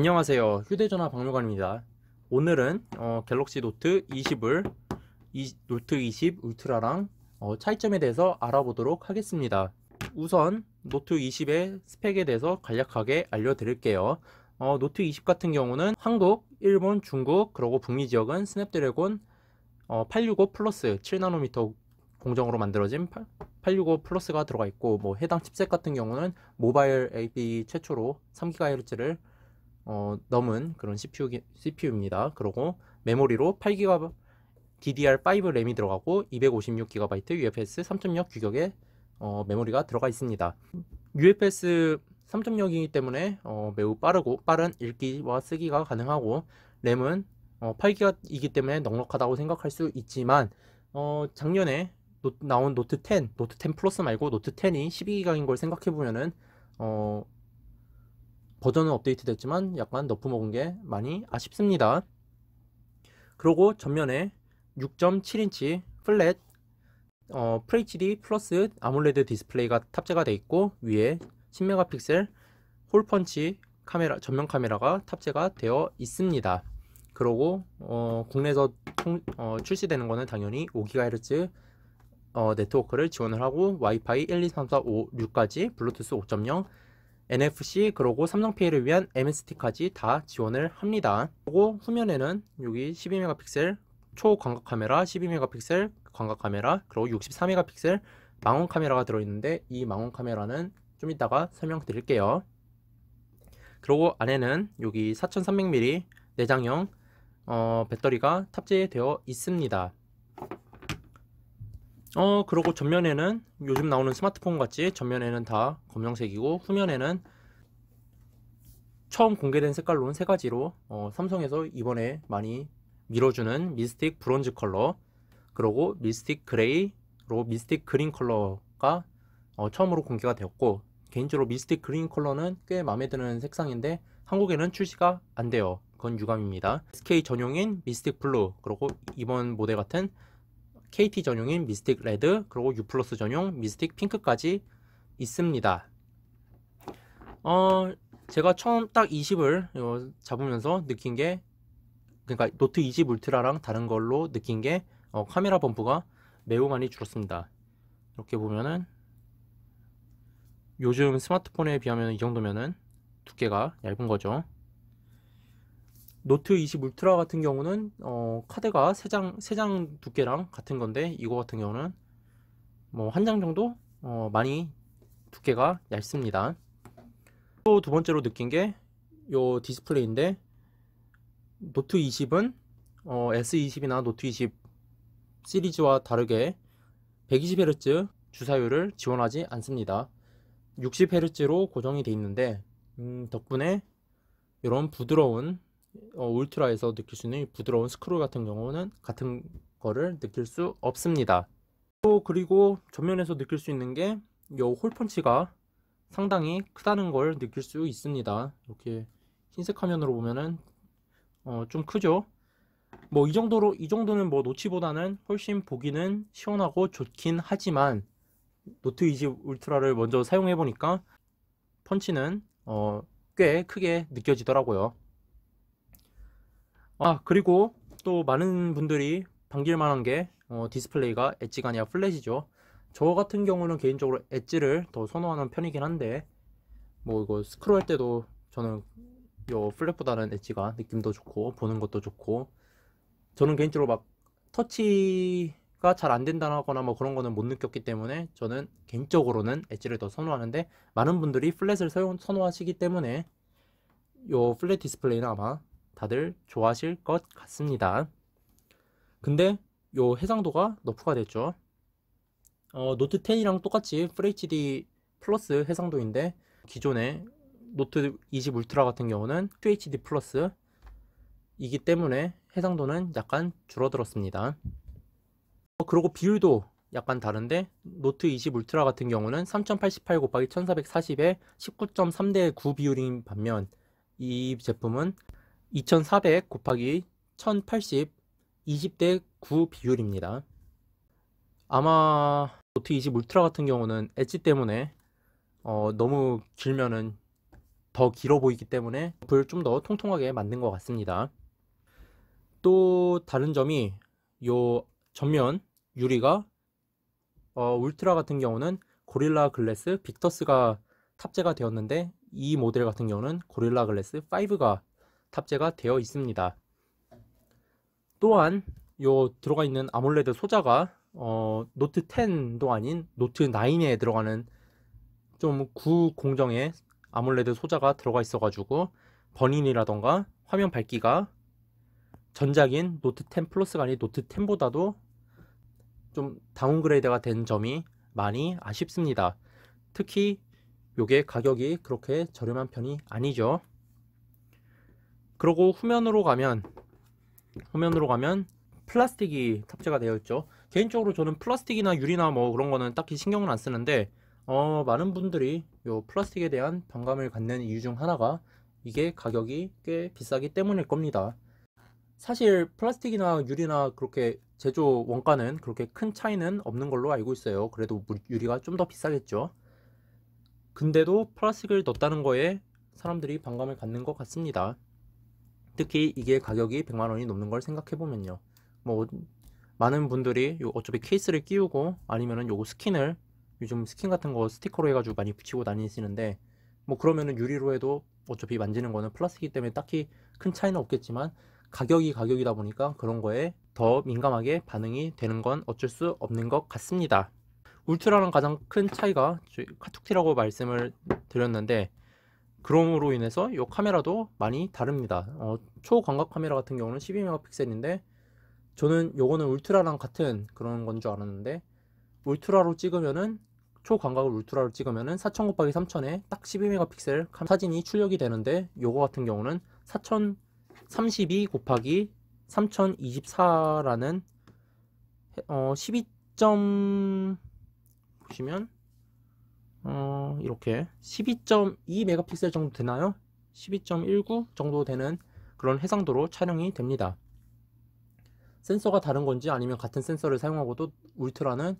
안녕하세요. 휴대전화 박물관입니다. 오늘은 갤럭시 노트 20을 노트 20 울트라랑 차이점에 대해서 알아보도록 하겠습니다. 우선 노트 20의 스펙에 대해서 간략하게 알려드릴게요. 노트 20 같은 경우는 한국, 일본, 중국, 그리고 북미 지역은 스냅드래곤 865 플러스 7나노미터 공정으로 만들어진 865 플러스가 들어가 있고, 해당 칩셋 같은 경우는 모바일 AP 최초로 3GHz를 넘은 그런 CPU입니다. 그리고 메모리로 8GB DDR5 램이 들어가고 256GB UFS 3.0 규격의 메모리가 들어가 있습니다. UFS 3.0이기 때문에 매우 빠른 읽기와 쓰기가 가능하고, 램은 8GB이기 때문에 넉넉하다고 생각할 수 있지만 작년에 나온 노트 10 플러스 말고 노트 10이 12GB인 걸 생각해보면은 버전은 업데이트 됐지만 약간 너프 먹은 게 많이 아쉽습니다. 그리고 전면에 6.7인치 플랫 FHD 플러스 아몰레드 디스플레이가 탑재가 되어 있고, 위에 10메가픽셀 홀펀치 카메라, 전면 카메라가 탑재가 되어 있습니다. 그리고 국내에서 출시되는 거는 당연히 5GHz 네트워크를 지원을 하고, 와이파이 1, 2, 3, 4, 5, 6까지 블루투스 5.0, NFC, 그리고 삼성페이를 위한 MST까지 다 지원을 합니다. 그리고 후면에는 여기 12메가픽셀 초광각 카메라, 12메가픽셀 광각 카메라, 그리고 64메가픽셀 망원 카메라가 들어있는데, 이 망원 카메라는 좀 이따가 설명드릴게요. 그리고 안에는 여기 4300mAh 내장형 배터리가 탑재되어 있습니다. 그리고 전면에는 요즘 나오는 스마트폰 같이 전면에는 다 검정색이고, 후면에는 처음 공개된 색깔로는 세 가지로 삼성에서 이번에 많이 밀어주는 미스틱 브론즈 컬러, 그리고 미스틱 그레이, 그리고 미스틱 그린 컬러가 처음으로 공개가 되었고, 개인적으로 미스틱 그린 컬러는 꽤 마음에 드는 색상인데 한국에는 출시가 안 돼요. 그건 유감입니다. SK 전용인 미스틱 블루, 그리고 이번 모델 같은 KT 전용인 미스틱 레드, 그리고 U 플러스 전용 미스틱 핑크까지 있습니다. 제가 처음 딱 20을 잡으면서 느낀 게, 그러니까 노트 20 울트라랑 다른 걸로 느낀 게 카메라 범프가 매우 많이 줄었습니다. 이렇게 보면은 요즘 스마트폰에 비하면 이 정도면은 두께가 얇은 거죠. 노트 20 울트라 같은 경우는 카드가 3장 두께랑 같은 건데, 이거 같은 경우는 한 장 정도 많이 두께가 얇습니다. 또 두 번째로 느낀 게 요 디스플레이인데, 노트 20은 S20이나 노트 20 시리즈와 다르게 120Hz 주사율을 지원하지 않습니다. 60Hz로 고정이 되어 있는데, 덕분에 이런 부드러운 울트라에서 느낄 수 있는 부드러운 스크롤 같은 경우는 같은 거를 느낄 수 없습니다. 또 그리고 전면에서 느낄 수 있는 게 이 홀펀치가 상당히 크다는 걸 느낄 수 있습니다. 이렇게 흰색 화면으로 보면은 좀 크죠. 이 정도는 노치보다는 훨씬 보기는 시원하고 좋긴 하지만, 노트 20 울트라를 먼저 사용해 보니까 펀치는 꽤 크게 느껴지더라고요. 그리고 또 많은 분들이 반길만한 게 디스플레이가 엣지가 아니라 플랫이죠. 저 같은 경우는 개인적으로 엣지를 더 선호하는 편이긴 한데, 이거 스크롤 할 때도 저는 요 플랫보다는 엣지가 느낌도 좋고 보는 것도 좋고, 저는 개인적으로 막 터치가 잘 안 된다거나 그런 거는 못 느꼈기 때문에 저는 개인적으로는 엣지를 더 선호하는데, 많은 분들이 플랫을 선호하시기 때문에 요 플랫 디스플레이는 아마 다들 좋아하실 것 같습니다. 근데 요 해상도가 너프가 됐죠. 노트 10이랑 똑같이 FHD 플러스 해상도인데, 기존의 노트 20 울트라 같은 경우는 QHD 플러스 이기 때문에 해상도는 약간 줄어들었습니다. 그리고 비율도 약간 다른데, 노트 20 울트라 같은 경우는 3088 곱하기 1440에 19.3대 9 비율인 반면, 이 제품은 2400 곱하기 1080 20대 9 비율입니다. 아마 노트 20 울트라 같은 경우는 엣지 때문에 너무 길면은 더 길어 보이기 때문에 옆을 좀 더 통통하게 만든 것 같습니다. 또 다른 점이 요 전면 유리가 울트라 같은 경우는 고릴라 글래스 빅터스가 탑재가 되었는데 이 모델 같은 경우는 고릴라 글래스 5가 탑재가 되어 있습니다. 또한 요 들어가 있는 아몰레드 소자가 노트 10도 아닌 노트 9에 들어가는 좀 구공정의 아몰레드 소자가 들어가 있어 가지고 버닝이라던가 화면 밝기가 전작인 노트 10 플러스가 아닌 노트 10보다도 좀 다운그레이드가 된 점이 많이 아쉽습니다. 특히 요게 가격이 그렇게 저렴한 편이 아니죠. 그리고 후면으로 가면 플라스틱이 탑재가 되어 있죠. 개인적으로 저는 플라스틱이나 유리나 뭐 그런 거는 딱히 신경을 안 쓰는데 많은 분들이 요 플라스틱에 대한 반감을 갖는 이유 중 하나가 이게 가격이 꽤 비싸기 때문일 겁니다. 사실 플라스틱이나 유리나 그렇게 제조 원가는 그렇게 큰 차이는 없는 걸로 알고 있어요. 그래도 유리가 좀 더 비싸겠죠. 근데도 플라스틱을 넣었다는 거에 사람들이 반감을 갖는 것 같습니다. 특히 이게 가격이 100만원이 넘는 걸 생각해보면요. 뭐 많은 분들이 어차피 케이스를 끼우고 아니면은 요거 스킨을 요즘 스킨 같은 거 스티커로 해가지고 많이 붙이고 다니시는데 뭐 그러면은 유리로 해도 어차피 만지는 거는 플라스틱이기 때문에 딱히 큰 차이는 없겠지만 가격이 가격이다 보니까 그런 거에 더 민감하게 반응이 되는 건 어쩔 수 없는 것 같습니다. 울트라랑 가장 큰 차이가 카툭티라고 말씀을 드렸는데 그럼으로 인해서 이 카메라도 많이 다릅니다. 초광각 카메라 같은 경우는 12메가픽셀인데 저는 요거는 울트라랑 같은 그런 건 줄 알았는데 울트라로 찍으면은 초광각을 울트라로 찍으면은 4000 곱하기 3000에 딱 12메가픽셀 사진이 출력이 되는데 요거 같은 경우는 4032 곱하기 3024라는 12점 보시면 이렇게 12.2 메가픽셀 정도 되나요? 12.19 정도 되는 그런 해상도로 촬영이 됩니다. 센서가 다른 건지 아니면 같은 센서를 사용하고도 울트라는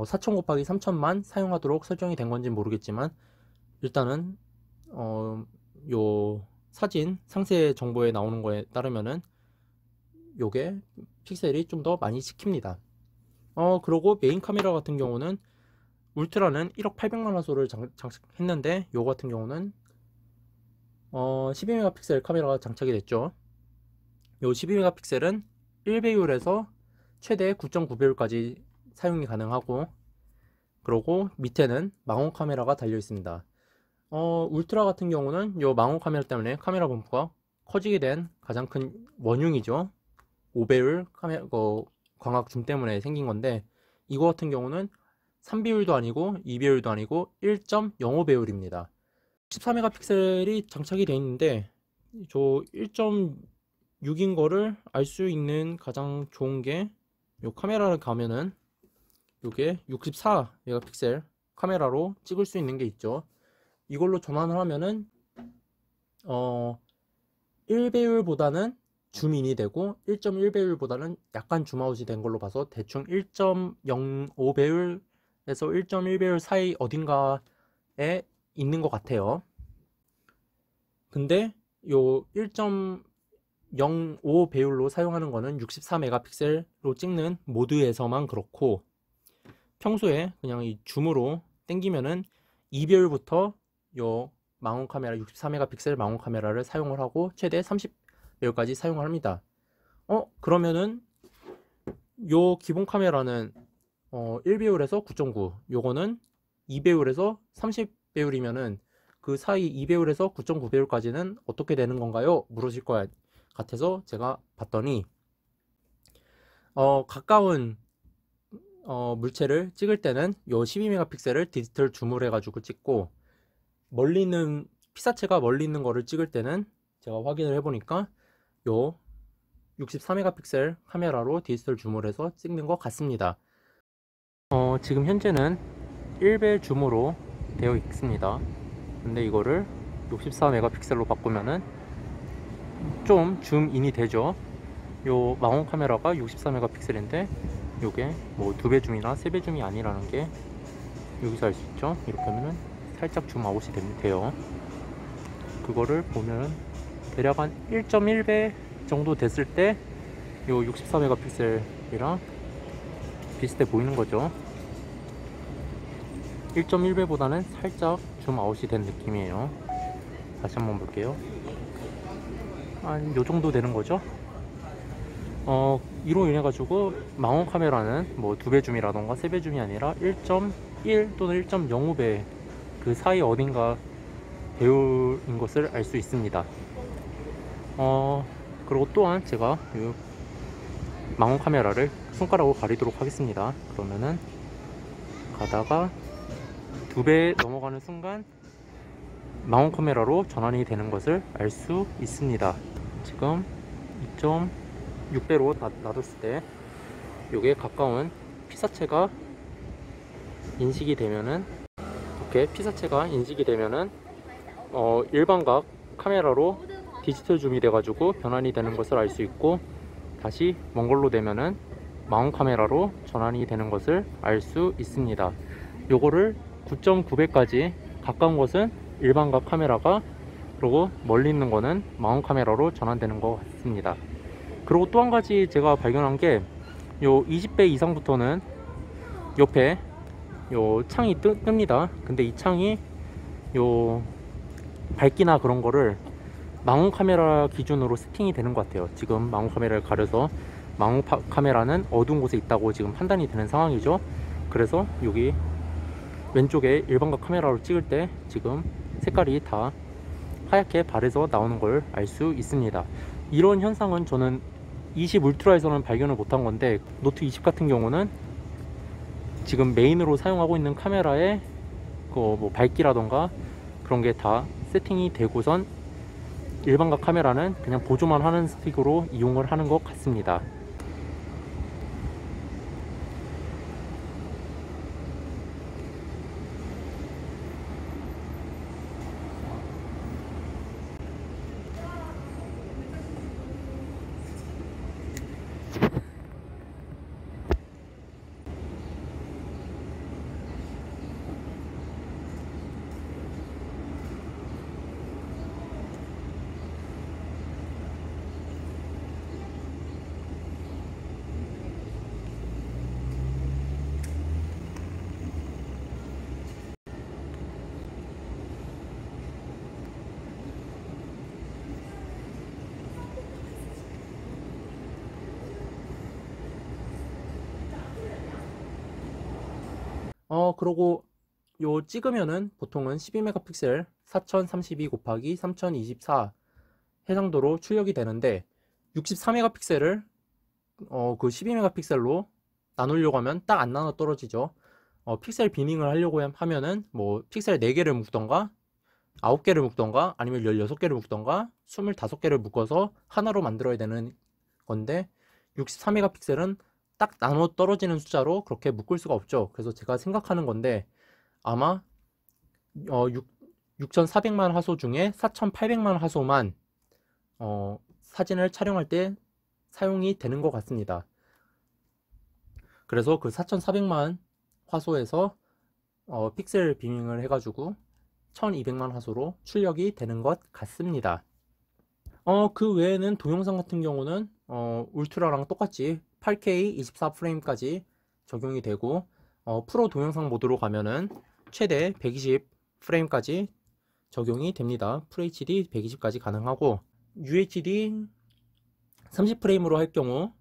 4000 곱하기 3000만 사용하도록 설정이 된 건지 모르겠지만 일단은 요 사진 상세 정보에 나오는 거에 따르면은 요게 픽셀이 좀 더 많이 찍힙니다. 그리고 메인 카메라 같은 경우는 울트라는 1억 800만 화소를 장착했는데 요거 같은 경우는 12메가픽셀 카메라가 장착이 됐죠. 요 12메가픽셀은 1배율에서 최대 9.9배율까지 사용이 가능하고 그리고 밑에는 망원 카메라가 달려 있습니다. 울트라 같은 경우는 요 망원 카메라 때문에 카메라 범프가 커지게 된 가장 큰 원흉이죠. 5배율 광학 줌 때문에 생긴 건데 이거 같은 경우는 3배율도 아니고 2배율도 아니고 1.05배율입니다 14메가픽셀이 장착이 되어 있는데 저 1.6인 거를 알 수 있는 가장 좋은 게 요 카메라를 가면은 요게 64메가픽셀 카메라로 찍을 수 있는 게 있죠. 이걸로 전환을 하면은 1배율보다는 줌인이 되고 1.1배율보다는 약간 줌아웃이 된 걸로 봐서 대충 1.05배율에서 1.1배율 사이 어딘가에 있는 것 같아요. 근데 요 1.05배율로 사용하는 거는 64메가픽셀로 찍는 모드에서만 그렇고 평소에 그냥 이 줌으로 당기면은 2배율부터 요 망원 카메라 64메가픽셀 망원 카메라를 사용을 하고 최대 30배율까지 사용을 합니다. 그러면은 요 기본 카메라는 1배율에서 9.9 요거는 2배율에서 30배율이면은 그 사이 2배율에서 9.9배율까지는 어떻게 되는 건가요? 물으실 것 같아서 제가 봤더니 가까운 물체를 찍을 때는 요 12메가픽셀을 디지털 줌을 해가지고 찍고 멀리 있는 피사체가 멀리 있는 거를 찍을 때는 제가 확인을 해보니까 요 64메가픽셀 카메라로 디지털 줌을 해서 찍는 것 같습니다. 지금 현재는 1배 줌으로 되어 있습니다. 근데 이거를 64메가픽셀로 바꾸면은 좀 줌인이 되죠. 요 망원 카메라가 64메가픽셀인데 요게 뭐 2배 줌이나 3배 줌이 아니라는 게 여기서 알 수 있죠. 이렇게 하면은 살짝 줌아웃이 돼요. 그거를 보면 대략 한 1.1배 정도 됐을 때 요 64메가픽셀이랑 비슷해 보이는 거죠. 1.1배보다는 살짝 줌아웃이 된 느낌이에요. 다시 한번 볼게요. 한 요정도 되는 거죠. 이로 인해 가지고 망원 카메라는 뭐 2배 줌이라던가 3배 줌이 아니라 1.1 또는 1.05배 그 사이 어딘가 배율인 것을 알 수 있습니다. 그리고 또한 제가 이 망원 카메라를 손가락으로 가리도록 하겠습니다. 그러면은 가다가 2배 넘어가는 순간 망원 카메라로 전환이 되는 것을 알 수 있습니다. 지금 2.6배로 놔뒀을 때 요게 가까운 피사체가 인식이 되면은 이렇게 피사체가 인식이 되면은 일반각 카메라로 디지털 줌이 돼가지고 변환이 되는 것을 알 수 있고, 다시 먼 걸로 되면은 망원 카메라로 전환이 되는 것을 알 수 있습니다. 요거를 9.9배까지 가까운 것은 일반각 카메라가, 그리고 멀리 있는 거는 망원 카메라로 전환되는 것 같습니다. 그리고 또 한 가지 제가 발견한 게, 요 20배 이상부터는 옆에 요 창이 뜹니다. 근데 이 창이 요 밝기나 그런 거를 망원 카메라 기준으로 세팅이 되는 것 같아요. 지금 망원 카메라를 가려서 망원 카메라는 어두운 곳에 있다고 지금 판단이 되는 상황이죠. 그래서 여기 왼쪽에 일반각 카메라로 찍을 때 지금 색깔이 다 하얗게 발해서 나오는 걸 알 수 있습니다. 이런 현상은 저는 20 울트라에서는 발견을 못한 건데, 노트 20 같은 경우는 지금 메인으로 사용하고 있는 카메라에 뭐 밝기라던가 그런 게 다 세팅이 되고선 일반각 카메라는 그냥 보조만 하는 스틱으로 이용을 하는 것 같습니다. 그러고 요 찍으면은 보통은 12메가픽셀 4032 곱하기 3024 해상도로 출력이 되는데, 64메가픽셀을 그 12메가픽셀로 나누려고 하면 딱 안 나눠 떨어지죠. 픽셀 비닝을 하려고 하면은 뭐 픽셀 4개를 묶던가 9개를 묶던가 아니면 16개를 묶던가 25개를 묶어서 하나로 만들어야 되는 건데, 64메가픽셀은 딱 나눠 떨어지는 숫자로 그렇게 묶을 수가 없죠. 그래서 제가 생각하는 건데, 아마 6400만 화소 중에 4800만 화소만 사진을 촬영할 때 사용이 되는 것 같습니다. 그래서 그 4400만 화소에서 픽셀 비밍을 해가지고 1200만 화소로 출력이 되는 것 같습니다. 그 외에는 동영상 같은 경우는 울트라랑 똑같이 8K 24프레임까지 적용이 되고, 프로 동영상 모드로 가면은 최대 120프레임까지 적용이 됩니다. FHD 120까지 가능하고, UHD 30프레임으로 할 경우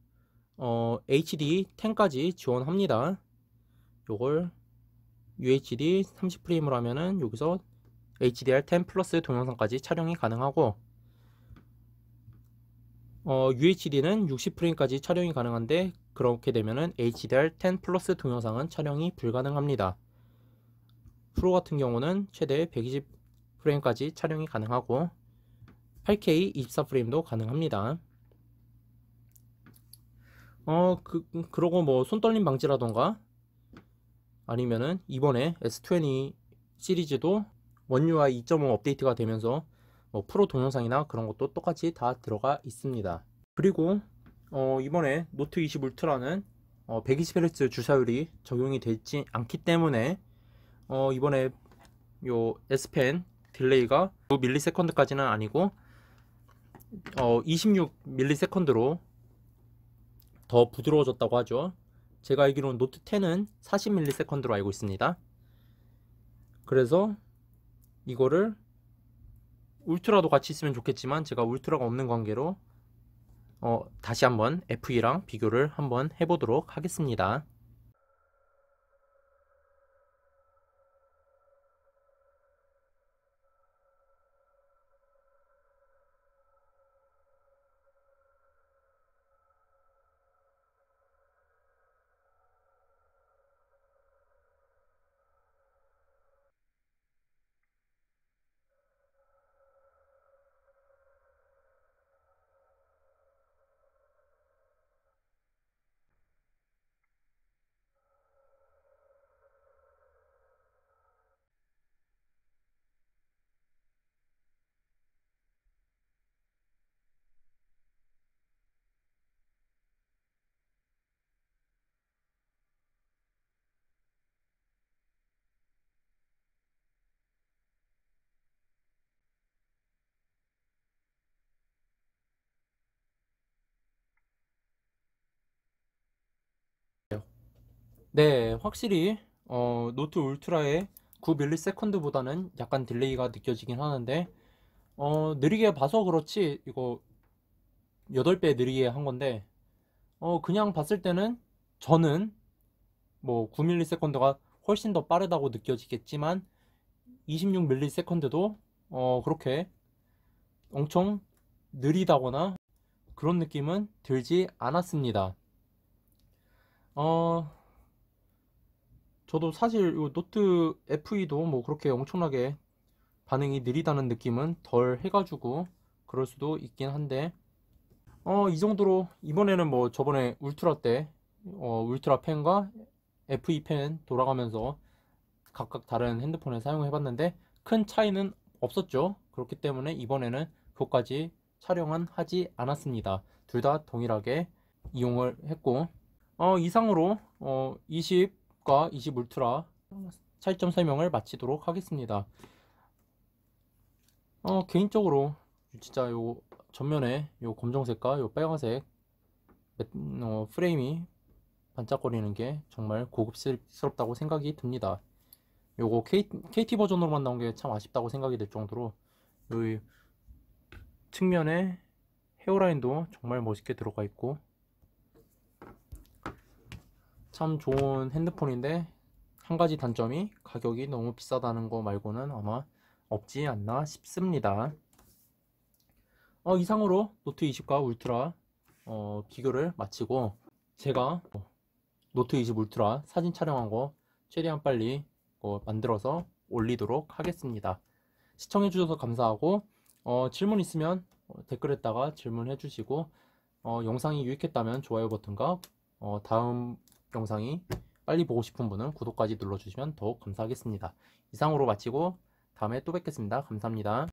HD 10까지 지원합니다. 요걸 UHD 30프레임으로 하면은 여기서 HDR10 플러스 동영상까지 촬영이 가능하고, UHD는 60프레임까지 촬영이 가능한데, 그렇게 되면은 HDR10 플러스 동영상은 촬영이 불가능합니다. 프로 같은 경우는 최대 120프레임까지 촬영이 가능하고 8K 24프레임도 가능합니다. 그러고 뭐 손떨림 방지라던가 아니면은 이번에 S20 시리즈도 원 UI 2.5 업데이트가 되면서 프로 동영상이나 그런 것도 똑같이 다 들어가 있습니다. 그리고 이번에 노트 20 울트라는 120Hz 주사율이 적용이 되지 않기 때문에 이번에 요 S펜 딜레이가 9ms까지는 아니고 26ms로 더 부드러워졌다고 하죠. 제가 알기로는 노트 10은 40ms로 알고 있습니다. 그래서 이거를 울트라도 같이 있으면 좋겠지만 제가 울트라가 없는 관계로 다시 한번 FE랑 비교를 한번 해보도록 하겠습니다. 네, 확실히 노트 울트라의 9ms보다는 약간 딜레이가 느껴지긴 하는데 느리게 봐서 그렇지 이거 8배 느리게 한 건데 그냥 봤을 때는 저는 뭐 9ms가 훨씬 더 빠르다고 느껴지겠지만 26ms도 그렇게 엄청 느리다거나 그런 느낌은 들지 않았습니다. 저도 사실 이 노트 FE도 뭐 그렇게 엄청나게 반응이 느리다는 느낌은 덜 해가지고 그럴 수도 있긴 한데 이 정도로 이번에는 뭐 저번에 울트라 때 울트라 펜과 FE 펜 돌아가면서 각각 다른 핸드폰을 사용해 봤는데 큰 차이는 없었죠. 그렇기 때문에 이번에는 그것까지 촬영은 하지 않았습니다. 둘 다 동일하게 이용을 했고 이상으로 20과 20 울트라 차이점 설명을 마치도록 하겠습니다. 개인적으로 진짜 요 전면에 요 검정색과 요 빨간색 프레임이 반짝거리는 게 정말 고급스럽다고 생각이 듭니다. 요거 KT 버전으로만 나온 게 참 아쉽다고 생각이 들 정도로 요 측면에 헤어라인도 정말 멋있게 들어가 있고 참 좋은 핸드폰인데 한 가지 단점이 가격이 너무 비싸다는 거 말고는 아마 없지 않나 싶습니다. 이상으로 노트 20과 울트라 비교를 마치고 제가 노트 20 울트라 사진 촬영한 거 최대한 빨리 만들어서 올리도록 하겠습니다. 시청해 주셔서 감사하고 질문 있으면 댓글에다가 질문해 주시고 영상이 유익했다면 좋아요 버튼과 다음 영상이 빨리 보고 싶은 분은 구독까지 눌러주시면 더욱 감사하겠습니다. 이상으로 마치고 다음에 또 뵙겠습니다. 감사합니다.